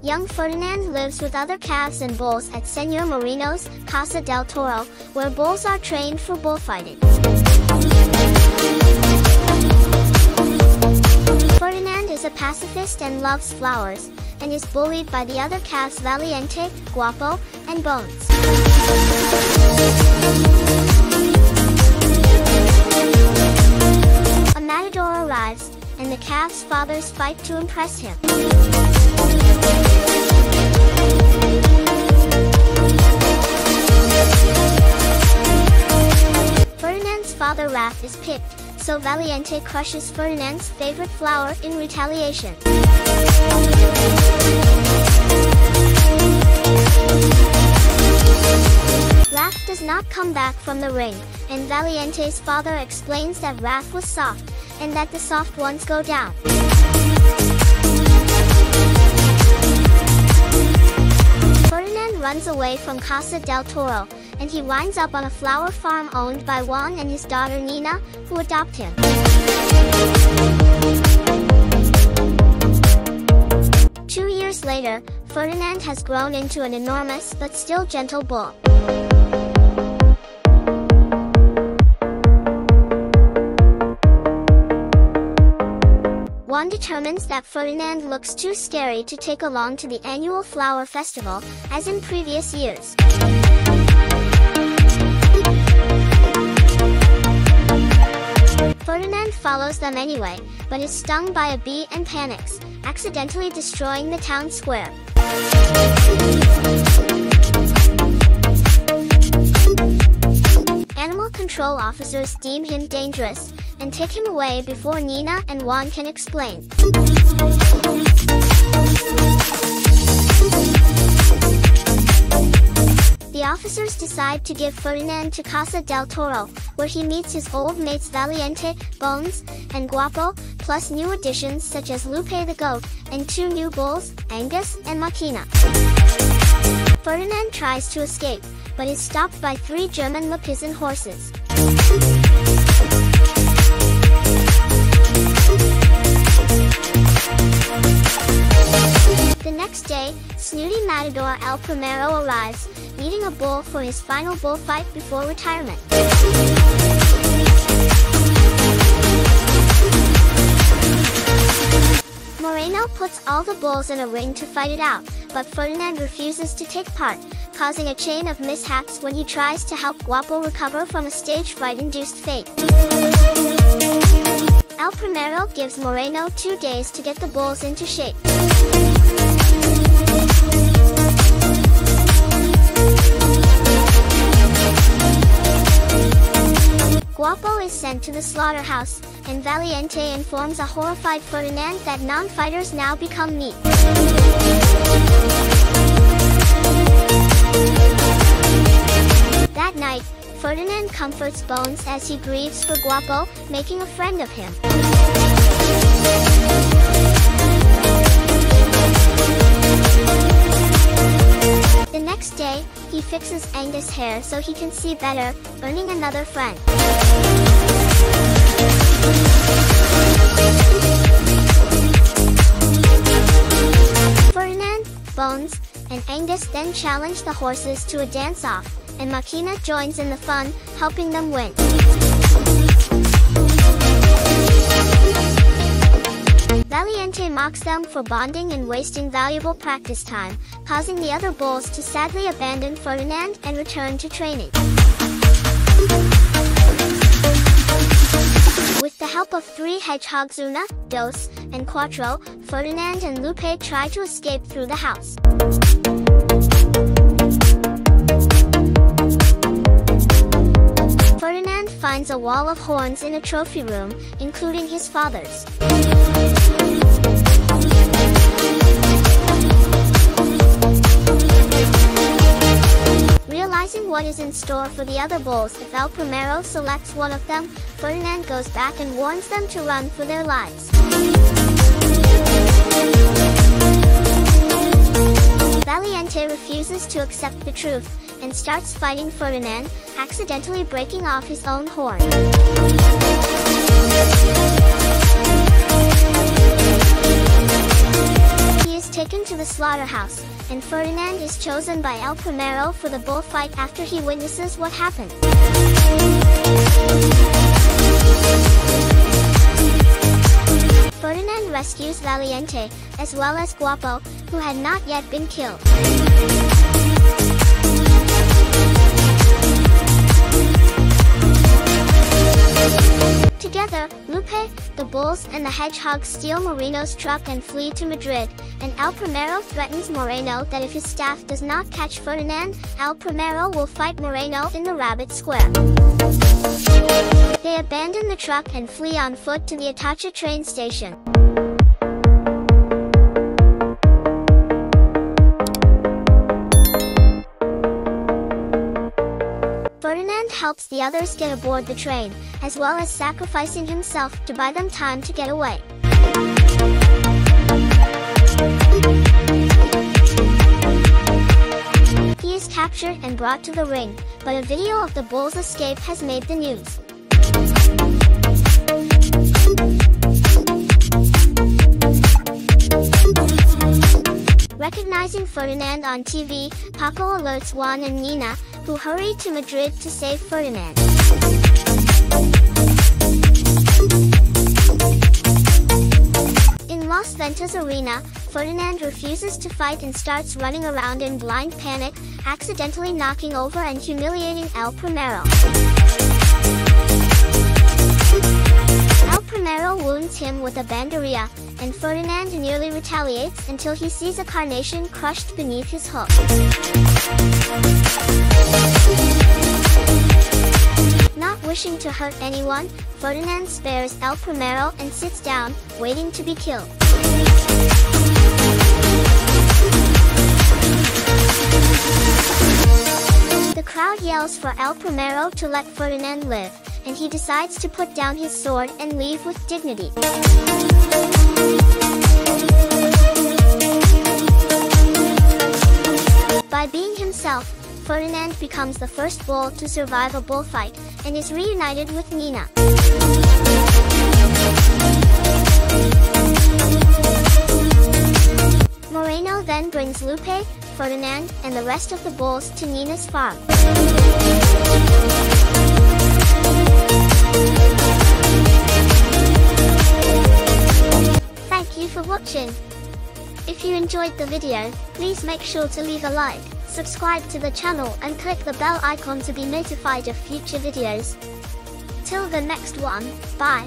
Young Ferdinand lives with other calves and bulls at Señor Moreno's Casa del Toro, where bulls are trained for bullfighting. Ferdinand is a pacifist and loves flowers, and is bullied by the other calves Valiente, Guapo, and Bones. A matador arrives, and the calves' fathers fight to impress him. Ferdinand's father Raph is picked, so Valiente crushes Ferdinand's favorite flower in retaliation. Raph does not come back from the ring, and Valiente's father explains that Raph was soft, and that the soft ones go down. Ferdinand runs away from Casa del Toro, and he winds up on a flower farm owned by Juan and his daughter Nina, who adopt him. 2 years later, Ferdinand has grown into an enormous but still gentle bull. Juan determines that Ferdinand looks too scary to take along to the annual flower festival, as in previous years. Ferdinand follows them anyway, but is stung by a bee and panics, accidentally destroying the town square. Animal control officers deem him dangerous, and take him away before Nina and Juan can explain. The officers decide to give Ferdinand to Casa del Toro, where he meets his old mates Valiente, Bones, and Guapo, plus new additions such as Lupe the goat, and 2 new bulls, Angus and Machina. Ferdinand tries to escape, but is stopped by 3 German Lepizan horses. The next day, snooty matador El Primero arrives, needing a bull for his final bullfight before retirement. Moreno puts all the bulls in a ring to fight it out, but Ferdinand refuses to take part, causing a chain of mishaps when he tries to help Guapo recover from a stage fright-induced fate. El Primero gives Moreno 2 days to get the bulls into shape. Guapo is sent to the slaughterhouse, and Valiente informs a horrified Ferdinand that non-fighters now become meat. That night, Ferdinand comforts Bones as he grieves for Guapo, making a friend of him. The next day, he fixes Angus' hair so he can see better, earning another friend. Ferdinand, Bones, and Angus then challenge the horses to a dance-off, and Machina joins in the fun, helping them win. Valiente mocks them for bonding and wasting valuable practice time, causing the other bulls to sadly abandon Ferdinand and return to training. With the help of 3 hedgehogs Una, Dos, and Cuatro, Ferdinand and Lupe try to escape through the house. Ferdinand finds a wall of horns in a trophy room, including his father's. Realizing what is in store for the other bulls if El Primero selects one of them, Ferdinand goes back and warns them to run for their lives. Valiente refuses to accept the truth, and starts fighting Ferdinand, accidentally breaking off his own horn. He is taken to the slaughterhouse, and Ferdinand is chosen by El Primero for the bullfight after he witnesses what happened. Ferdinand rescues Valiente, as well as Guapo, who had not yet been killed. Together, Lupe, the Bulls and the Hedgehog steal Moreno's truck and flee to Madrid, and El Primero threatens Moreno that if his staff does not catch Ferdinand, El Primero will fight Moreno in the Rabbit Square. They abandon the truck and flee on foot to the Atocha train station. Ferdinand helps the others get aboard the train, as well as sacrificing himself to buy them time to get away. He is captured and brought to the ring, but a video of the Bulls' escape has made the news. Recognizing Ferdinand on TV, Paco alerts Juan and Nina, who hurry to Madrid to save Ferdinand. In Las Ventas Arena, Ferdinand refuses to fight and starts running around in blind panic, accidentally knocking over and humiliating El Primero. El Primero wounds him with a banderia, and Ferdinand nearly retaliates until he sees a carnation crushed beneath his hook. Not wishing to hurt anyone, Ferdinand spares El Primero and sits down, waiting to be killed. The crowd yells for El Primero to let Ferdinand live, and he decides to put down his sword and leave with dignity. By being himself, Ferdinand becomes the first bull to survive a bullfight, and is reunited with Nina. Moreno then brings Lupe, Ferdinand, and the rest of the bulls to Nina's farm. Thank you for watching. If you enjoyed the video, please make sure to leave a like, subscribe to the channel and click the bell icon to be notified of future videos. Till the next one, bye.